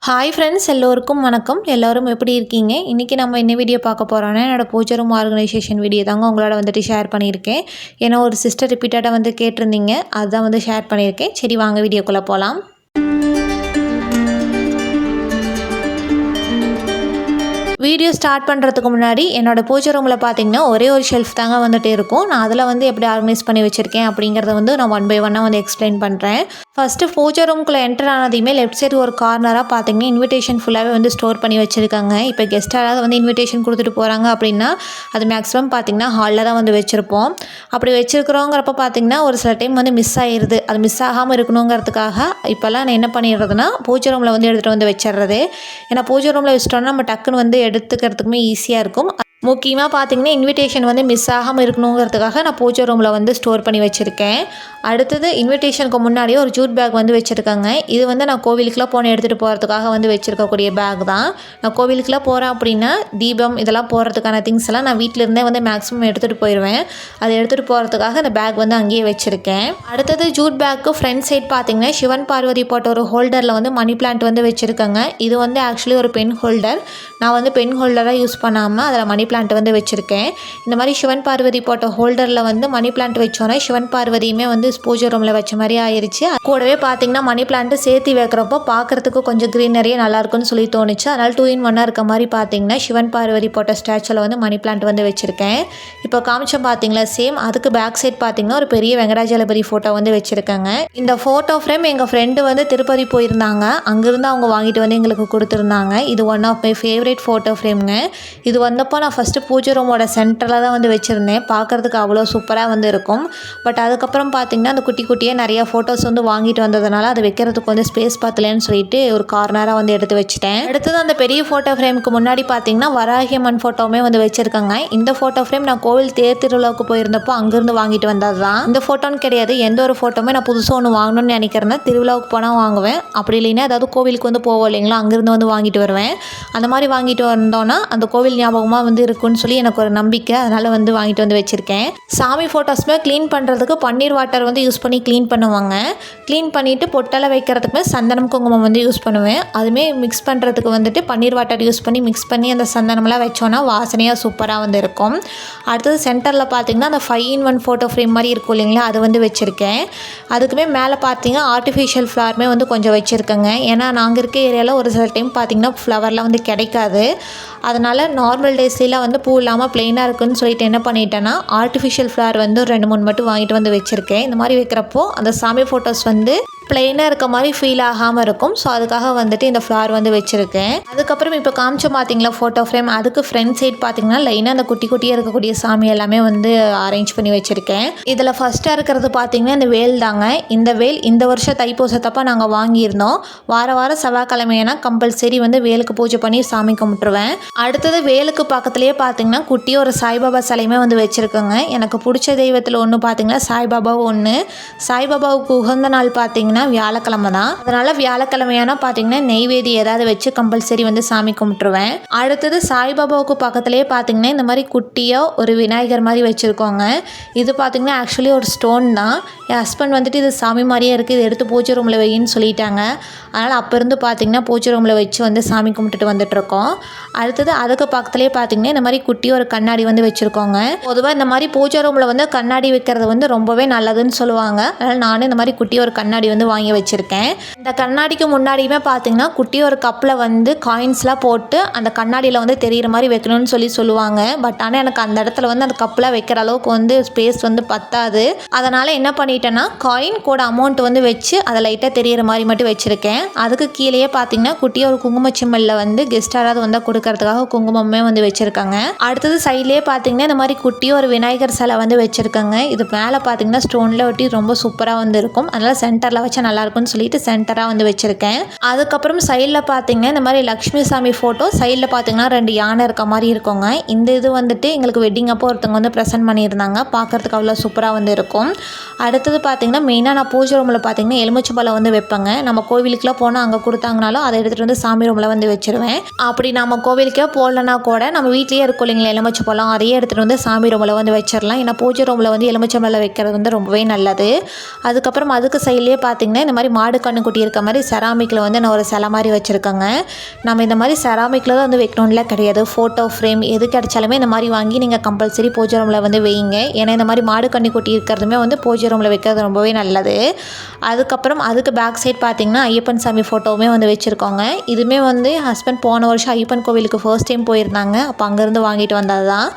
Hi friends, எல்லோருக்கும் வணக்கம். எல்லோரும் எப்படி இருக்கீங்க? இன்றைக்கி நம்ம என்ன வீடியோ பார்க்க போகிறோன்னா, என்னோடய பூஜை ரூம் ஆர்கனைசேஷன் வீடியோ தாங்க உங்களோட வந்துட்டு ஷேர் பண்ணியிருக்கேன். ஏன்னா ஒரு சிஸ்டர் ரிப்பீட்டடாக வந்து கேட்டிருந்தீங்க, அதுதான் வந்து ஷேர் பண்ணியிருக்கேன். சரி வாங்க வீடியோக்குள்ளே போகலாம். வீடியோ ஸ்டார்ட் பண்ணுறதுக்கு முன்னாடி என்னோடய பூஜை ரூமில் பார்த்தீங்கன்னா ஒரே ஒரு ஷெல்ஃப் தாங்க வந்துட்டு இருக்கும். நான் அதில் வந்து எப்படி ஆர்கனைஸ் பண்ணி வச்சுருக்கேன் அப்படிங்கிறத வந்து நான் ஒன் பை ஒன்னாக வந்து எக்ஸ்பிளைன் பண்ணுறேன். ஃபஸ்ட்டு பூஜை ரூம்குள்ளே என்டர் ஆனதையுமே லெஃப்ட் சைடு ஒரு கார்னராக பார்த்தீங்கன்னா இன்விடேஷன் ஃபுல்லாகவே வந்து ஸ்டோர் பண்ணி வச்சுருக்காங்க. இப்போ கெஸ்ட் யாராவது வந்து இன்விடேஷன் கொடுத்துட்டு போகிறாங்க அப்படின்னா அது மேக்ஸிமம் பார்த்திங்கன்னா ஹாலில் தான் வந்து வச்சுருப்போம். அப்படி வச்சுருக்கிறோங்கிறப்ப பார்த்திங்கன்னா ஒரு சில டைம் வந்து மிஸ் ஆகிடுது. அது மிஸ் ஆகாமல் இருக்கணுங்கிறதுக்காக இப்போல்லாம் நான் என்ன பண்ணிடுறதுன்னா பூஜை ரூமில் வந்து எடுத்துகிட்டு வந்து வச்சிடுறது. ஏன்னா பூஜை ரூமில் வச்சிட்டோன்னா நம்ம டக்குன்னு வந்து எடுத்துக்கிறதுக்குமே ஈஸியாக இருக்கும். முக்கியமாக பார்த்தீங்கன்னா இன்விடேஷன் வந்து மிஸ் ஆகாமல் இருக்கணுங்கிறதுக்காக நான் பூஜை ரூமில் வந்து ஸ்டோர் பண்ணி வச்சுருக்கேன். அடுத்தது இன்விடேஷனுக்கு முன்னாடியே ஒரு ஜூட் பேக் வந்து வச்சுருக்காங்க. இது வந்து நான் கோவிலுக்குலாம் போன எடுத்துகிட்டு போகிறதுக்காக வந்து வச்சுருக்கக்கூடிய பேக் தான். நான் கோவிலுக்குலாம் போகிறேன் அப்படின்னா தீபம் இதெல்லாம் போகிறதுக்கான திங்ஸ் எல்லாம் நான் வீட்டிலேருந்தே வந்து மேக்ஸிமம் எடுத்துகிட்டு போயிடுவேன். அதை எடுத்துகிட்டு போகிறதுக்காக அந்த பேக் வந்து அங்கேயே வச்சுருக்கேன். அடுத்தது ஜூட் பேக்கு ஃப்ரண்ட் சைட் பார்த்தீங்கன்னா சிவன் பார்வதி போட்ட ஒரு ஹோல்டரில் வந்து மணி பிளான்ட் வந்து வச்சுருக்காங்க. இது வந்து ஆக்சுவலி ஒரு பென் ஹோல்டர். நான் வந்து பென் ஹோல்டராக யூஸ் பண்ணாமல் அதில் மணி பிளான்ட் வந்து வச்சுருக்கேன். இந்த மாதிரி சிவன் பார்வதி போட்ட ஹோல்டரில் வந்து மணி பிளான்ட் வச்சோன்னா சிவன் பார்வதியுமே வந்து பூஜை ரூமில் வச்ச மாதிரி ஆயிடுச்சு. கூடவே பார்த்தீங்கன்னா மணி பிளான்ட்டு சேர்த்து வைக்கிறப்போ பார்க்குறதுக்கு கொஞ்சம் க்ரீனரியாக நல்லாயிருக்குன்னு சொல்லி தோணுச்சு. அதனால் 2 in 1 இருக்க மாதிரி பார்த்தீங்கன்னா சிவன் பார்வதி போட்ட ஸ்டாச்சுவில் வந்து மணி பிளான்ட் வந்து வச்சுருக்கேன். இப்போ காமிச்சம் பார்த்தீங்களா சேம். அதுக்கு பேக் சைட் பார்த்தீங்கன்னா ஒரு பெரிய வெங்கடாஜலபதி ஃபோட்டோ வந்து வச்சுருக்காங்க. இந்த ஃபோட்டோ ஃப்ரேம் எங்கள் ஃப்ரெண்டு வந்து திருப்பதி போயிருந்தாங்க. அங்கேருந்து அவங்க வாங்கிட்டு வந்து எங்களுக்கு கொடுத்துருந்தாங்க. இது one of my favourite photo ஃப்ரேம்ங்க. இது வந்தப்போ நான் ஃபஸ்ட்டு பூஜை ரூமோட சென்டரில் தான் வந்து வச்சுருந்தேன். பார்க்குறதுக்கு அவ்வளோ சூப்பராக வந்து இருக்கும். பட் அதுக்கப்புறம் பார்த்திங்கன்னா அந்த குட்டி குட்டியாக நிறையா ஃபோட்டோஸ் வந்து வாங்கிட்டு வந்ததுனால அதை வைக்கிறதுக்கு வந்து ஸ்பேஸ் பார்த்தலன்னு சொல்லிட்டு ஒரு கார்னராக வந்து எடுத்து வச்சுட்டேன். அடுத்தது அந்த பெரிய ஃபோட்டோ ஃப்ரேமுக்கு முன்னாடி பார்த்திங்கன்னா வராகியம்மன் ஃபோட்டோவுமே வந்து வச்சுருக்காங்க. இந்த ஃபோட்டோ ஃப்ரேம் நான் கோவில் தேர் திருவிழாவுக்கு போயிருந்தப்போ அங்கேருந்து வாங்கிட்டு வந்தது தான். இந்த ஃபோட்டோன்னு கிடையாது, எந்த ஒரு ஃபோட்டோவுமே நான் புதுசாக ஒன்று வாங்கணும்னு நினைக்கிறேன்னா திருவிழாவுக்கு போனால் வாங்குவேன். அப்படி இல்லைன்னா ஏதாவது கோவிலுக்கு வந்து போவோம் இல்லைங்களா, அங்கேருந்து வந்து வாங்கிட்டு வருவேன். அந்த மாதிரி வாங்கிட்டு வந்தோன்னா அந்த கோவில் ஞாபகமாக வந்து இருக்குன்னு சொல்லி எனக்கு ஒரு நம்பிக்கை. அதனால் வந்து வாங்கிட்டு வந்து வச்சுருக்கேன். சாமி ஃபோட்டோஸ்மே க்ளீன் பண்ணுறதுக்கு பன்னீர் வாட்டர் வந்து யூஸ் பண்ணி க்ளீன் பண்ணுவாங்க. க்ளீன் பண்ணிவிட்டு பொட்டெல்லாம் வைக்கிறதுக்குமே சந்தனம் குங்குமம் வந்து யூஸ் பண்ணுவேன். அதுவுமே மிக்ஸ் பண்ணுறதுக்கு வந்துட்டு பன்னீர் வாட்டர் யூஸ் பண்ணி மிக்ஸ் பண்ணி அந்த சந்தனம்லாம் வச்சோன்னா வாசனையாக சூப்பராக வந்து இருக்கும். அடுத்தது சென்டரில் பார்த்திங்கன்னா அந்த 5 in 1 ஃபோட்டோ ஃப்ரேம் மாதிரி இருக்கும் இல்லைங்களா, அது வந்து வச்சுருக்கேன். அதுக்குமே மேலே பார்த்திங்கன்னா ஆர்டிஃபிஷியல் ஃப்ளவருமே வந்து கொஞ்சம் வச்சுருக்கேங்க. ஏன்னா நாங்கள் இருக்க ஏரியாவில் ஒரு சில டைம் பார்த்திங்கன்னா ஃப்ளவர்லாம் வந்து கிடைக்காது. அதனால் நார்மல் டேஸ்லாம் வந்து பூ இல்லாமல் ப்ளெயினாக இருக்குன்னு சொல்லிட்டு என்ன பண்ணிட்டேன்னா ஆர்டிஃபிஷியல் ஃப்ளவர் வந்து ஒரு 2-3 மட்டும் வாங்கிட்டு வந்து வச்சுருக்கேன். இந்த மாதிரி வைக்கிறப்போ அந்த சாமி ஃபோட்டோஸ் வந்து ப்ளெயினாக இருக்க மாதிரி ஃபீல் ஆகாமல் இருக்கும். ஸோ அதுக்காக வந்துட்டு இந்த ஃப்ளவர் வந்து வச்சுருக்கேன். அதுக்கப்புறம் இப்போ காமிச்சோம் பார்த்தீங்களா ஃபோட்டோ ஃப்ரேம், அதுக்கு ஃப்ரண்ட் சைட் பார்த்தீங்கன்னா லைனாக அந்த குட்டி குட்டியாக இருக்கக்கூடிய சாமி எல்லாமே வந்து அரேஞ்ச் பண்ணி வச்சுருக்கேன். இதில் ஃபஸ்ட்டாக இருக்கிறது பார்த்தீங்கன்னா இந்த வேல் தாங்க. இந்த வேல் இந்த வருஷம் தைப்பூசத்தப்போ நாங்கள் வாங்கியிருந்தோம். வாரம் செவ்வாய்க்கிழமைனா கம்பல்சரி வந்து வேலுக்கு பூஜை பண்ணி சாமி கும்பிட்டுருவேன். அடுத்தது வேலுக்கு பக்கத்துலேயே பார்த்தீங்கன்னா குட்டி ஒரு சாய்பாபா சிலையுமே வந்து வச்சுருக்கோங்க. எனக்கு பிடிச்ச தெய்வத்தில் ஒன்று பார்த்தீங்கன்னா சாய்பாபாவும் ஒன்று. சாய்பாபாவுக்கு உகந்த நாள் பார்த்தீங்கன்னா வியாழக்கிழமை தான். அதனால் வியாழக்கிழமையான பார்த்தீங்கன்னா நெய்வேதி ஏதாவது வச்சு கம்பல்சரி வந்து சாமி கும்பிட்டுருவேன். அடுத்தது சாய்பாபாவுக்கு பக்கத்துலேயே பார்த்தீங்கன்னா இந்த மாதிரி குட்டியாக ஒரு விநாயகர் மாதிரி வச்சுருக்கோங்க. இது பார்த்தீங்கன்னா ஆக்சுவலி ஒரு ஸ்டோன் தான். என் ஹஸ்பண்ட் வந்துட்டு இது சாமி மாதிரியே இருக்குது, இது எடுத்து பூஜை ரூமில் வையின்னு சொல்லிட்டாங்க. அதனால் அப்போ இருந்து பார்த்தீங்கன்னா பூஜை ரூமில் வச்சு வந்து சாமி கும்பிட்டுட்டு வந்துட்டுருக்கோம். அடுத்தது அதுக்கு பக்கத்துலேயே பார்த்தீங்கன்னா இந்த மாதிரி குட்டி ஒரு கண்ணாடி வந்து வச்சுருக்கோங்க. பொதுவாக இந்த மாதிரி பூஜை ரூமில் வந்து கண்ணாடி வைக்கிறது வந்து ரொம்பவே நல்லதுன்னு சொல்லுவாங்க. அதனால் நானும் இந்த மாதிரி குட்டி ஒரு கண்ணாடி வந்து வாங்கி வச்சுருக்கேன். இந்த கண்ணாடிக்கு முன்னாடியுமே பார்த்தீங்கன்னா குட்டி ஒரு கப்பில் வந்து காயின்ஸ்லாம் போட்டு அந்த கண்ணாடியில் வந்து தெரிகிற மாதிரி வைக்கணும்னு சொல்லுவாங்க. பட் ஆனால் எனக்கு அந்த இடத்துல வந்து அந்த கப்பில் வைக்கிற அளவுக்கு வந்து ஸ்பேஸ் வந்து பத்தாது. அதனால் என்ன பண்ணிட்டேன்னா காயின் கூட அமௌண்ட் வந்து வச்சு அதை லைட்டாக தெரிகிற மாதிரி மட்டும் வச்சுருக்கேன். அதுக்கு கீழேயே பார்த்தீங்கன்னா குட்டியாக ஒரு குங்குமச்சிம்மலில் வந்து கெஸ்ட் யாராவது வந்தால் கொடுக்கறதுக்காக குங்குமமே வந்து வச்சுருக்காங்க. அடுத்தது சைட்லேயே பார்த்தீங்கன்னா இந்த மாதிரி குட்டியாக ஒரு விநாயகர் சிலை வந்து வச்சுருக்காங்க. இது மேலே பார்த்தீங்கன்னா ஸ்டோனில் ஒட்டி ரொம்ப சூப்பராக வந்து இருக்கும். அதனால் சென்டரில் வச்சா நல்லாயிருக்கும்னு சொல்லிட்டு சென்டராக வந்து வச்சுருக்கேன். அதுக்கப்புறம் சைடில் பார்த்தீங்கன்னா இந்த மாதிரி லக்ஷ்மி சாமி ஃபோட்டோ, சைடில் பார்த்தீங்கன்னா 2 யானை இருக்க மாதிரி இருக்குங்க. இந்த இது வந்துட்டு எங்களுக்கு வெட்டிங் அப்போ ஒருத்தவங்க வந்து ப்ரெசென்ட் பண்ணியிருந்தாங்க. பார்க்குறதுக்கு அவ்வளோ சூப்பராக வந்து இருக்கும். அடுத்தது பார்த்தீங்கன்னா மெயினாக நான் பூஜை ரூமில் பார்த்தீங்கன்னா எலுமிச்சை பழம் வந்து வைப்பேங்க. நம்ம கோவிலுக்குலாம் போனால் அங்கே கொடுத்தாங்கனாலும் அதை எடுத்துகிட்டு வந்து சாமி ரூமில் வந்து வச்சுருவேன். அப்படி நம்ம கோவிலுக்கே போடலன்னா கூட நம்ம வீட்லேயே இருக்கும் இல்லைங்களா எலுமிச்சை பழம், அதையே எடுத்துகிட்டு வந்து சாமி ரூமில் வந்து வச்சிடலாம். ஏன்னா பூஜை ரூமில் வந்து எலுமிச்சை பழம் வைக்கிறது வந்து ரொம்பவே நல்லது. அதுக்கப்புறம் அதுக்கு சைட்லேயே பார்த்தீங்கன்னா பார்த்திங்கன்னா இந்த மாதிரி மாடு கண்ணுக்குட்டி இருக்க மாதிரி செராமிக்கில் வந்து நான் ஒரு சிலை மாதிரி வச்சுருக்கேங்க. நம்ம இந்த மாதிரி செராமிக்கில் தான் வந்து வைக்கணும்ல கிடையாது. ஃபோட்டோ ஃப்ரேம் எது கிடைச்சாலுமே இந்த மாதிரி வாங்கி நீங்கள் கம்பல்சரி பூஜை ரூமில் வந்து வைங்க. ஏன்னா இந்த மாதிரி மாடு கண்ணுக்குட்டி இருக்கிறதுமே வந்து பூஜை ரூமில் வைக்கிறது ரொம்பவே நல்லது. அதுக்கப்புறம் அதுக்கு பேக் சைட் பார்த்திங்கன்னா ஐயப்பன் சாமி ஃபோட்டோவுமே வந்து வச்சுருக்கோங்க. இதுவுமே வந்து ஹஸ்பண்ட் போன வருஷம் ஐயப்பன் கோவிலுக்கு ஃபர்ஸ்ட் டைம் போயிருந்தாங்க. அப்போ அங்கேருந்து வாங்கிட்டு வந்தது தான்.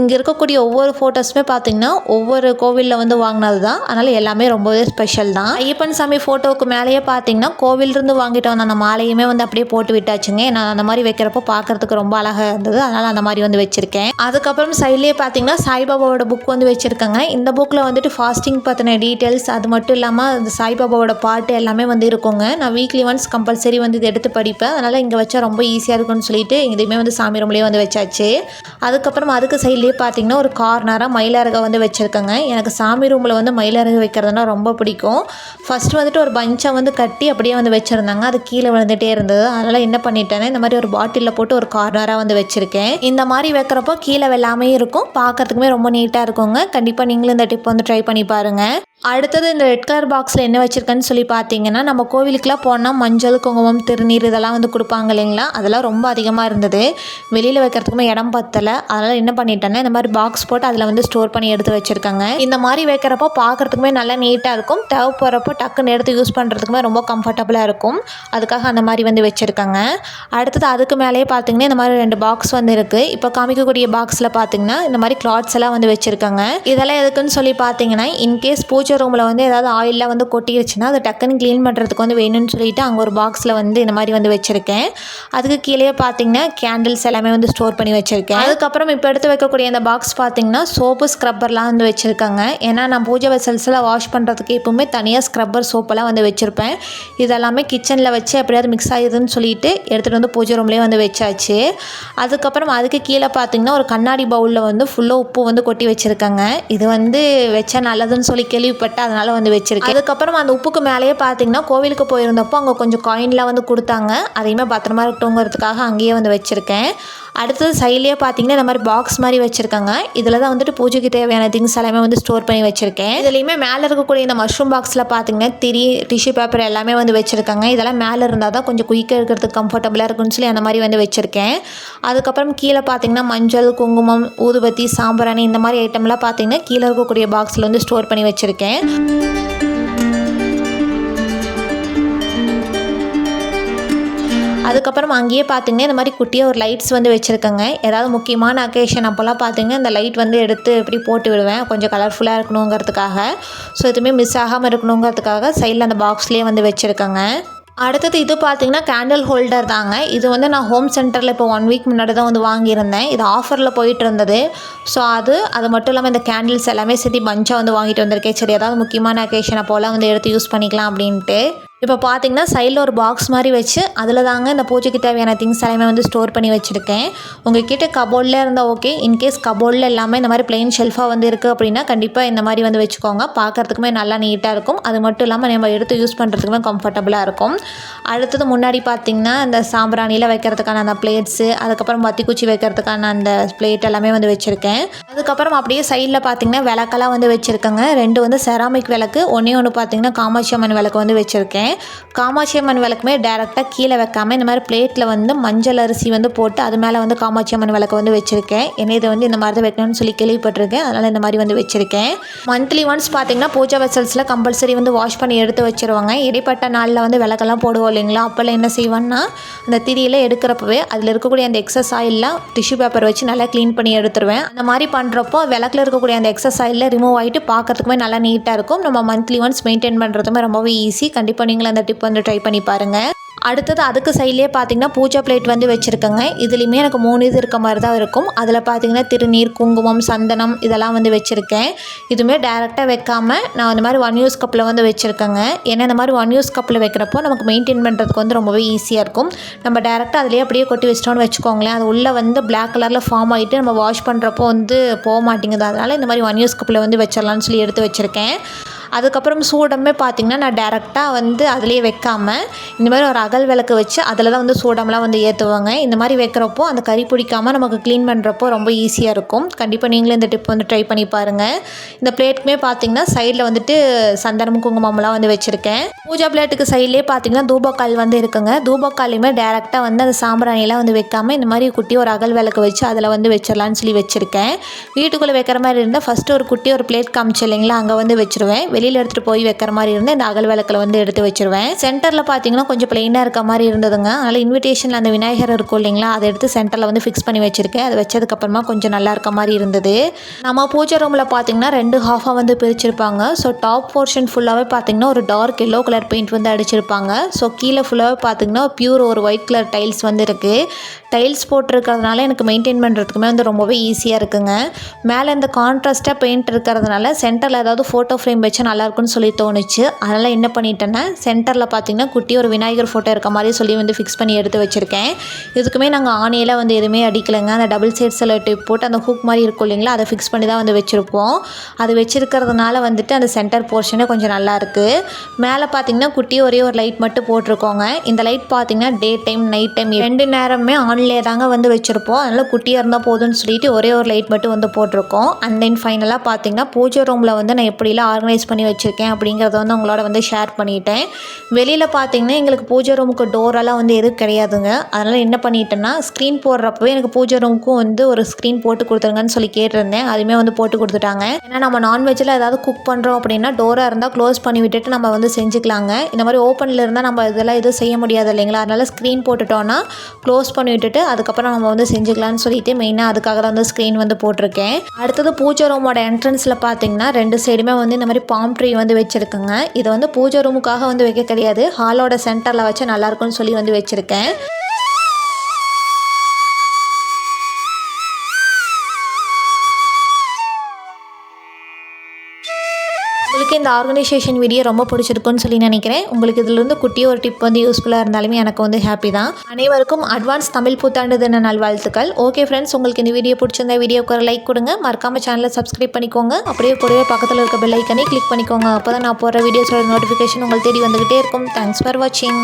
இங்கே இருக்கக்கூடிய ஒவ்வொரு ஃபோட்டோஸுமே பார்த்திங்கன்னா ஒவ்வொரு கோவிலில் வந்து வாங்கினது தான். அதனால் எல்லாமே ரொம்பவே ஸ்பெஷல் தான். ஐயப்பன் சாமி ஃபோட்டோவுக்கு மேலேயே பார்த்திங்கன்னா கோவிலிருந்து வாங்கிட்டு வந்த அந்த மாலையுமே வந்து அப்படியே போட்டு விட்டாச்சுங்க. நான் அந்த மாதிரி வைக்கிறப்போ பார்க்குறதுக்கு ரொம்ப அழகாக இருந்தது. அதனால் அந்த மாதிரி வந்து வச்சுருக்கேன். அதுக்கப்புறம் சைட்லேயே பார்த்திங்கன்னா சாய்பாபாவோட புக் வந்து வச்சுருக்கேங்க. இந்த புக்கில் வந்துட்டு ஃபாஸ்டிங் பற்றின டீட்டெயில்ஸ், அது மட்டும் இல்லாமல் அந்த சாய்பாபாவோட பாட்டு எல்லாமே வந்து இருக்குங்க. நான் வீக்லி ஒன்ஸ் கம்பல்சரி வந்து இது எடுத்து படிப்பேன். அதனால் இங்கே வச்சா ரொம்ப ஈஸியாக இருக்கும்னு சொல்லிட்டு இதுவுமே வந்து சாமி ரூம்லேயே வந்து வச்சாச்சு. அதுக்கப்புறம் அதுக்கு சைட்லேயே பார்த்திங்கன்னா ஒரு கார்னராக மயிலறகை வந்து வச்சுருக்கேங்க. எனக்கு சாமி ரூமில் வந்து மயிலறகு வைக்கிறதுனா ரொம்ப பிடிக்கும். ஃபஸ்ட்டு வந்துட்டு ஒரு பஞ்சை வந்து கட்டி அப்படியே வந்து வச்சுருந்தாங்க. அது கீழே விழுந்துகிட்டே இருந்தது. அதனால் என்ன பண்ணிட்டேன்னா இந்த மாதிரி ஒரு பாட்டிலில் போட்டு ஒரு கார்னராக வந்து வச்சுருக்கேன். இந்த மாதிரி வைக்கிறப்போ கீழே வெள்ளாமே இருக்கும். பார்க்குறதுக்குமே ரொம்ப நீட்டாக இருக்குங்க. கண்டிப்பாக நீங்களும் இந்த டிப் வந்து ட்ரை பண்ணி பாருங்கள். அடுத்தது இந்த ரெட் கலர் பாக்ஸில் என்ன வச்சுருக்கேன்னு சொல்லி பார்த்தீங்கன்னா, நம்ம கோவிலுக்கெலாம் போனால் மஞ்சள், குங்குமம், திருநீர் இதெல்லாம் வந்து கொடுப்பாங்க இல்லைங்களா, அதெல்லாம் ரொம்ப அதிகமாக இருந்தது. வெளியில் வைக்கிறதுக்குமே இடம் பத்தலை. அதனால் என்ன பண்ணிட்டேன்னா இந்த மாதிரி பாக்ஸ் போட்டு அதில் வந்து ஸ்டோர் பண்ணி எடுத்து வச்சுருக்காங்க. இந்த மாதிரி வைக்கிறப்போ பார்க்குறதுக்குமே நல்லா நீட்டாக இருக்கும். தேவைப்படுறப்போ டக்குன்னு எடுத்து யூஸ் பண்ணுறதுக்குமே ரொம்ப கம்ஃபர்டபுளாக இருக்கும். அதுக்காக அந்த மாதிரி வந்து வச்சுருக்காங்க. அடுத்தது அதுக்கு மேலேயே பார்த்தீங்கன்னா இந்த மாதிரி 2 பாக்ஸ் வந்து இருக்குது. இப்போ காமிக்கக்கூடிய பாக்ஸில் பார்த்தீங்கன்னா இந்த மாதிரி கிளாத்ஸ் எல்லாம் வந்து வச்சுருக்காங்க. இதெல்லாம் எதுக்குன்னு சொல்லி பார்த்தீங்கன்னா, இன்கேஸ் பூஜை ரூமில் வந்து ஏதாவது ஆயிலெலாம் வந்து கொட்டிடுச்சுன்னா அதை டக்குன்னு க்ளீன் பண்ணுறதுக்கு வந்து வேணும்னு சொல்லிட்டு அங்கே ஒரு பாக்ஸில் வந்து இந்த மாதிரி வந்து வச்சுருக்கேன். அதுக்கு கீழே பார்த்தீங்கன்னா கேண்டில்ஸ் எல்லாமே வந்து ஸ்டோர் பண்ணி வச்சுருக்கேன். அதுக்கப்புறம் இப்போ எடுத்து வைக்கக்கூடிய இந்த பாக்ஸ் பார்த்தீங்கன்னா சோப்பு, ஸ்க்ரப்பர்லாம் வந்து வச்சுருக்காங்க. ஏன்னா நான் பூஜை வெசல்ஸ்லாம் வாஷ் பண்ணுறதுக்கு எப்பவுமே தனியாக ஸ்க்ரப்பர், சோப்பெல்லாம் வந்து வச்சுருப்பேன். இதெல்லாமே கிச்சனில் வச்சு எப்படியாவது மிக்ஸ் ஆகிடுதுன்னு சொல்லிட்டு எடுத்துகிட்டு வந்து பூஜை ரூம்லேயே வந்து வச்சாச்சு. அதுக்கப்புறம் அதுக்கு கீழே பார்த்தீங்கன்னா ஒரு கண்ணாடி பவுலில் வந்து ஃபுல்லாக உப்பு வந்து கொட்டி வச்சுருக்காங்க. இது வந்து வச்சா நல்லதுன்னு சொல்லி கேள்விப்பட்டு அதனால் வந்து வச்சுருக்கேன். அதுக்கப்புறம் அந்த உப்புக்கு மேலேயே பார்த்தீங்கன்னா கோவிலுக்கு போயிருந்தப்போ அங்கே கொஞ்சம் காயின்லாம் வந்து கொடுத்தாங்க. அதையுமே பத்திரமா இருக்கட்டுங்கிறதுக்காக அங்கேயே வந்து வச்சுருக்கேன். அடுத்தது சைட்லேயே பார்த்தீங்கன்னா இந்த மாதிரி பாக்ஸ் மாதிரி வச்சுருக்காங்க. இதில் தான் வந்துட்டு பூஜைக்கு தேவையான திங்ஸ் எல்லாமே வந்து ஸ்டோர் பண்ணி வச்சுருக்கேன். இதுலேயுமே மேலே இருக்கக்கூடிய இந்த மஷ்ரூம் பாக்ஸில் பார்த்தீங்கன்னா திரி, டிஷ்யூ பேப்பர் எல்லாமே வந்து வச்சுருக்காங்க. இதெல்லாம் மேலே இருந்தால் தான் கொஞ்சம் குயிக்காக இருக்கிறதுக்கு கம்ஃபர்டபுளாக இருக்குன்னு சொல்லி அந்த மாதிரி வந்து வச்சுருக்கேன். அதுக்கப்புறம் கீழே பார்த்தீங்கன்னா மஞ்சள், குங்குமம், ஊதுபத்தி, சாம்பிராணி இந்த மாதிரி ஐட்டம்லாம் பார்த்தீங்கன்னா கீழே இருக்கக்கூடிய பாக்ஸில் வந்து ஸ்டோர் பண்ணி வச்சுருக்கேன். அதுக்கப்புறம் அங்கேயே பார்த்தீங்கன்னா இந்த மாதிரி குட்டியாக ஒரு லைட்ஸ் வந்து வச்சுருக்கேங்க. ஏதாவது முக்கியமான அக்கேஷன் அப்போல்லாம் பார்த்தீங்கன்னா இந்த லைட் வந்து எடுத்து எப்படி போட்டு விடுவேன், கொஞ்சம் கலர்ஃபுல்லாக இருக்கணுங்கிறதுக்காக. ஸோ எதுவுமே மிஸ் ஆகாமல் இருக்கணுங்கிறதுக்காக சைடில் அந்த பாக்ஸ்லேயே வந்து வச்சுருக்கேங்க. அடுத்தது இது பார்த்தீங்கன்னா கேண்டில் ஹோல்டர் தாங்க. இது வந்து நான் ஹோம் சென்டரில் இப்போ 1 வீக் முன்னாடி தான் வந்து வாங்கியிருந்தேன். இது ஆஃபரில் போயிட்டு இருந்தது. ஸோ அது மட்டும் இல்லாமல் இந்த கேண்டில்ஸ் எல்லாமே சேர்த்து பஞ்சாக வந்து வாங்கிட்டு வந்திருக்கேன். சரி ஏதாவது முக்கியமான அக்கேஷன் அப்போலாம் வந்து எடுத்து யூஸ் பண்ணிக்கலாம் அப்படின்ட்டு. இப்போ பார்த்தீங்கன்னா சைடில் ஒரு பாக்ஸ் மாதிரி வச்சு அதில் தாங்க இந்த பூஜைக்கு தேவையான திங்ஸ் எல்லாமே வந்து ஸ்டோர் பண்ணி வச்சுருக்கேன். உங்கள்கிட்ட கபோர்டில் இருந்தால் ஓகே. இன்கேஸ் கபோர்டில் எல்லாமே இந்த மாதிரி பிளெயின் ஷெல்ஃபாக வந்து இருக்குது அப்படின்னா கண்டிப்பாக இந்த மாதிரி வந்து வச்சுக்கோங்க. பார்க்குறதுக்குமே நல்லா நீட்டாக இருக்கும். அது மட்டும் இல்லாமல் நம்ம எடுத்து யூஸ் பண்ணுறதுக்குமே கம்ஃபர்டபுளாக இருக்கும். அடுத்தது முன்னாடி பார்த்திங்கன்னா இந்த சாம்பிராணியில் வைக்கிறதுக்கான அந்த பிளேட்ஸு, அதுக்கப்புறம் பத்திக்குச்சி வைக்கிறதுக்கான அந்த பிளேட் எல்லாமே வந்து வச்சுருக்கேன். அதுக்கப்புறம் அப்படியே சைடில் பார்த்திங்கன்னா விளக்கெல்லாம் வந்து வச்சுருக்கேங்க. 2 வந்து செராமிக் விளக்கு, ஒன்று பார்த்திங்கன்னா காமாட்சி அம்மன் விளக்கு வந்து வச்சுருக்கேன். காமாட்சி அம்மன் விளக்குமே டேரெக்டாக கீழே வைக்காமல் இந்த மாதிரி பிளேட்டில் வந்து மஞ்சள் அரிசி வந்து போட்டு அது மேலே வந்து காமாட்சி அம்மன் விளக்கு வந்து வச்சுருக்கேன். ஏன்னா இதை வந்து இந்த மாதிரி தான் வைக்கணும்னு சொல்லி கேள்விப்பட்டிருக்கேன். அதனால் இந்த மாதிரி வந்து வச்சுருக்கேன். மந்த்லி ஒன்ஸ் பார்த்திங்கன்னா பூஜா வெசல்ஸில் கம்பல்சரி வந்து வாஷ் பண்ணி எடுத்து வச்சுருவாங்க. இடைப்பட்ட நாளில் வந்து விளக்கெல்லாம் போடுவோம் இல்லைங்களா, அப்போல்லாம் என்ன செய்வேன்னா அந்த திரியில் எடுக்கிறப்பவே அதில் இருக்கக்கூடிய அந்த எக்ஸஸ் ஆயிலெலாம் டிஷ்யூ பேப்பர் வச்சு நல்லா க்ளீன் பண்ணி எடுத்துருவேன். அந்த மாதிரி பண்ணுறப்போ விளக்கில் இருக்கக்கூடிய அந்த எக்ஸஸ் ஆயிலில் ரிமூவ் ஆகிட்டு பார்க்குறதுக்குமே நல்லா நீட்டாக இருக்கும். நம்ம மந்த்லி ஒன்ஸ் மெயின்டைன் பண்ணுறதுமே ரொம்பவே ஈஸி. கண்டிப்பாக நீங்களும் அந்த டிப் வந்து ட்ரை பண்ணி பாருங்கள். அடுத்தது அதுக்கு சைட்லேயே பார்த்தீங்கன்னா பூஜா பிளேட் வந்து வச்சுருக்கேங்க. இதுலேயுமே எனக்கு 3 இது இருக்க மாதிரி தான் இருக்கும். அதில் பார்த்தீங்கன்னா திருநீர், குங்குமம், சந்தனம் இதெல்லாம் வந்து வச்சுருக்கேன். இதுவுமே டேரெக்டாக வைக்காமல் நான் இந்த மாதிரி 1 யூஸ் கப்பில் வந்து வச்சுருக்கேங்க. ஏன்னா இந்த மாதிரி 1 யூஸ் கப்பில் வைக்கிறப்போ நமக்கு மெயின்டைன் பண்ணுறதுக்கு வந்து ரொம்பவே ஈஸியாக இருக்கும். நம்ம டேரெக்டாக அதிலே அப்படியே கொட்டி வச்சிட்டோன்னு வச்சுக்கோங்களேன், அது உள்ளே வந்து பிளாக் கலரில் ஃபார்ம் ஆகிட்டு நம்ம வாஷ் பண்ணுறப்போ வந்து போக மாட்டேங்குது. அதனால் இந்த மாதிரி 1 யூஸ் கப்பில் வந்து வச்சிடலான்னு சொல்லி எடுத்து வச்சுருக்கேன். அதுக்கப்புறம் சூடமே பார்த்திங்கன்னா நான் டேரெக்டாக வந்து அதிலே வைக்காமல் இந்த மாதிரி ஒரு அகல் விளக்கு வச்சு அதில் தான் வந்து சூடம்லாம் வந்து ஏற்றுவாங்க. இந்த மாதிரி வைக்கிறப்போ அந்த கறி பிடிக்காமல் நமக்கு க்ளீன் பண்ணுறப்போ ரொம்ப ஈஸியாக இருக்கும். கண்டிப்பாக நீங்களும் இந்த டிப் வந்து ட்ரை பண்ணி பாருங்கள். இந்த பிளேட்டுக்குமே பார்த்திங்கன்னா சைடில் வந்துட்டு சந்தனம் குங்குமம்லாம் வந்து வச்சுருக்கேன். பூஜா பிளேட்டுக்கு சைட்லேயே பார்த்திங்கன்னா தூபக்கால் வந்து இருக்குங்க. தூபக்காலையுமே டேரெக்டாக வந்து அந்த சாம்பிராணியெல்லாம் வந்து வைக்காமல் இந்த மாதிரி குட்டி ஒரு அகல் விளக்கு வச்சு அதில் வந்து வச்சிடலான்னு சொல்லி வச்சுருக்கேன். வீட்டுக்குள்ளே வைக்கிற மாதிரி இருந்தால் ஃபஸ்ட்டு ஒரு குட்டி ஒரு பிளேட் காமிச்சு இல்லைங்களா, அங்கே வந்து வச்சுருவேன். வெளியில் எடுத்துகிட்டு போய் வைக்கிற மாதிரி இருந்தால் இந்த அகல் விளக்கில் வந்து எடுத்து வச்சுருவேன். சென்டரில் பார்த்திங்கன்னா கொஞ்சம் ப்ளைனாக இருக்க மாதிரி இருந்ததுங்க. அதனால் இன்விடேஷனில் அந்த விநாயகர் இருக்கும் இல்லைங்களா, அதை எடுத்து சென்டரில் வந்து ஃபிக்ஸ் பண்ணி வச்சுருக்கேன். அதை வச்சதுக்கப்புறமா கொஞ்சம் நல்லா இருக்க மாதிரி இருந்தது. நம்ம பூஜை ரூமில் பார்த்திங்கன்னா 2 ஹாஃபாக வந்து பிரிச்சிருப்பாங்க. ஸோ டாப் போர்ஷன் ஃபுல்லாகவே பார்த்திங்கன்னா ஒரு டார்க் எல்லோ கலர் பெயிண்ட் வந்து அடிச்சிருப்பாங்க. ஸோ கீழே ஃபுல்லாகவே பார்த்திங்கன்னா பியூர் ஒரு ஒயிட் கலர் டைல்ஸ் வந்து இருக்குது. டைல்ஸ் போட்டிருக்கிறதுனால எனக்கு மெயின்டைன் பண்ணுறதுக்குமே வந்து ரொம்பவே ஈஸியாக இருக்குங்க. மேலே இந்த கான்ட்ராஸ்ட்டாக பெயிண்ட் இருக்கிறதுனால சென்டரில் ஏதாவது ஃபோட்டோ ஃப்ரேம் வச்சா நல்லாயிருக்குன்னு சொல்லி தோணுச்சு. அதனால் என்ன பண்ணிட்டேன்னா சென்டரில் பார்த்திங்கன்னா குட்டி ஒரு விநாயகர் ஃபோட்டோ இருக்க மாதிரி சொல்லி வந்து ஃபிக்ஸ் பண்ணி எடுத்து வச்சுருக்கேன். இதுக்குமே நாங்கள் ஆணியெல்லாம் வந்து எதுவுமே அடிக்கலைங்க. அந்த டபுள் சைட் செல்லோ டேப் போட்டு அந்த ஹூக் மாதிரி இருக்கும் இல்லைங்களா, அதை ஃபிக்ஸ் பண்ணி தான் வந்து வச்சுருப்போம். அது வச்சுருக்கிறதுனால வந்துட்டு அந்த சென்டர் போர்ஷனே கொஞ்சம் நல்லாயிருக்கு. மேலே பார்த்திங்கன்னா குட்டி ஒரே ஒரு லைட் மட்டும் போட்டிருக்கோங்க. இந்த லைட் பார்த்திங்கன்னா டே டைம் நைட் டைம் 2 நேரமே ஆன்லேயே தாங்க வந்து வச்சுருப்போம். அதனால் குட்டியாக இருந்தால் போதும்னு சொல்லிட்டு ஒரே ஒரு லைட் மட்டும் வந்து போட்டிருக்கோம். அண்ட் தென் ஃபைனலாக பார்த்திங்கன்னா பூஜை ரூமில் வந்து நான் எப்படிலாம் ஆர்கனைஸ் பண்ணி வச்சுருக்கேன் அப்படிங்கிறத வந்து உங்களோட வந்து ஷேர் பண்ணிட்டேன். வெளியில் பார்த்திங்கன்னா எங்களுக்கு பூஜை ரூமுக்கு டோரெல்லாம் வந்து எதுவும் கிடையாதுங்க. அதனால் என்ன பண்ணிட்டேன்னா ஸ்க்ரீன் போடுறப்பவே எனக்கு பூஜை ரூமுக்கும் வந்து ஒரு ஸ்க்ரீன் போட்டு கொடுத்துருங்கன்னு சொல்லி கேட்டிருந்தேன். அதுவுமே வந்து போட்டு கொடுத்துட்டாங்க. ஏன்னா நம்ம நான்வெஜ்ஜில் ஏதாவது குக் பண்ணுறோம் அப்படின்னா டோராக இருந்தால் க்ளோஸ் பண்ணி விட்டுட்டு நம்ம வந்து செஞ்சுக்கலாங்க. இந்த மாதிரி ஓப்பனில் இருந்தால் நம்ம இதெல்லாம் எதுவும் செய்ய முடியாது இல்லைங்களா, அதனால் ஸ்க்ரீன் போட்டுட்டோன்னா க்ளோஸ் பண்ணி விட்டுட்டு அதுக்கப்புறம் நம்ம வந்து செஞ்சுக்கலாம்னு சொல்லிட்டு மெயினாக அதுக்காக தான் வந்து ஸ்க்ரீன் வந்து போட்டிருக்கேன். அடுத்தது பூஜை ரூமோட என்ட்ரன்ஸில் பார்த்திங்கன்னா 2 சைடுமே வந்து இந்த மாதிரி பாம் ட்ரீ வந்து வச்சுருக்குங்க. இதை வந்து பூஜை ரூமுக்காக வந்து வைக்க கிடையாது, ஹாலோட சென்டரில் வச்சு நல்லாயிருக்கும்னு சொல்லி வந்து வச்சுருக்கேன். உங்களுக்கு இந்த ஆர்கனைசேஷன் வீடியோ ரொம்ப பிடிச்சிருக்குன்னு சொல்லி நினைக்கிறேன். உங்களுக்கு இதிலிருந்து குட்டிய ஒரு டிப் வந்து யூஸ்ஃபுல்லாக இருந்தாலுமே எனக்கு வந்து ஹாப்பி தான். அனைவருக்கும் அட்வான்ஸ் தமிழ் புத்தாண்டு தின நல்வாழ்த்துக்கள். ஓகே ஃப்ரெண்ட்ஸ், உங்களுக்கு இந்த வீடியோ பிடிச்சிருந்தா வீடியோக்கு ஒரு லைக் கொடுங்க. மறக்காம சேனலை சப்ஸ்கிரைப் பண்ணிக்கோங்க. அப்படியே கூடவே பக்கத்தில் இருக்க பெல் ஐக்கனை கிளிக் பண்ணிக்கோங்க. அப்போ தான் நான் போடுற வீடியோஸோட நோட்டிஃபிகேஷன் உங்களுக்கு தேடி வந்துகிட்டே இருக்கும். தேங்க்ஸ் ஃபார் வாட்சிங்.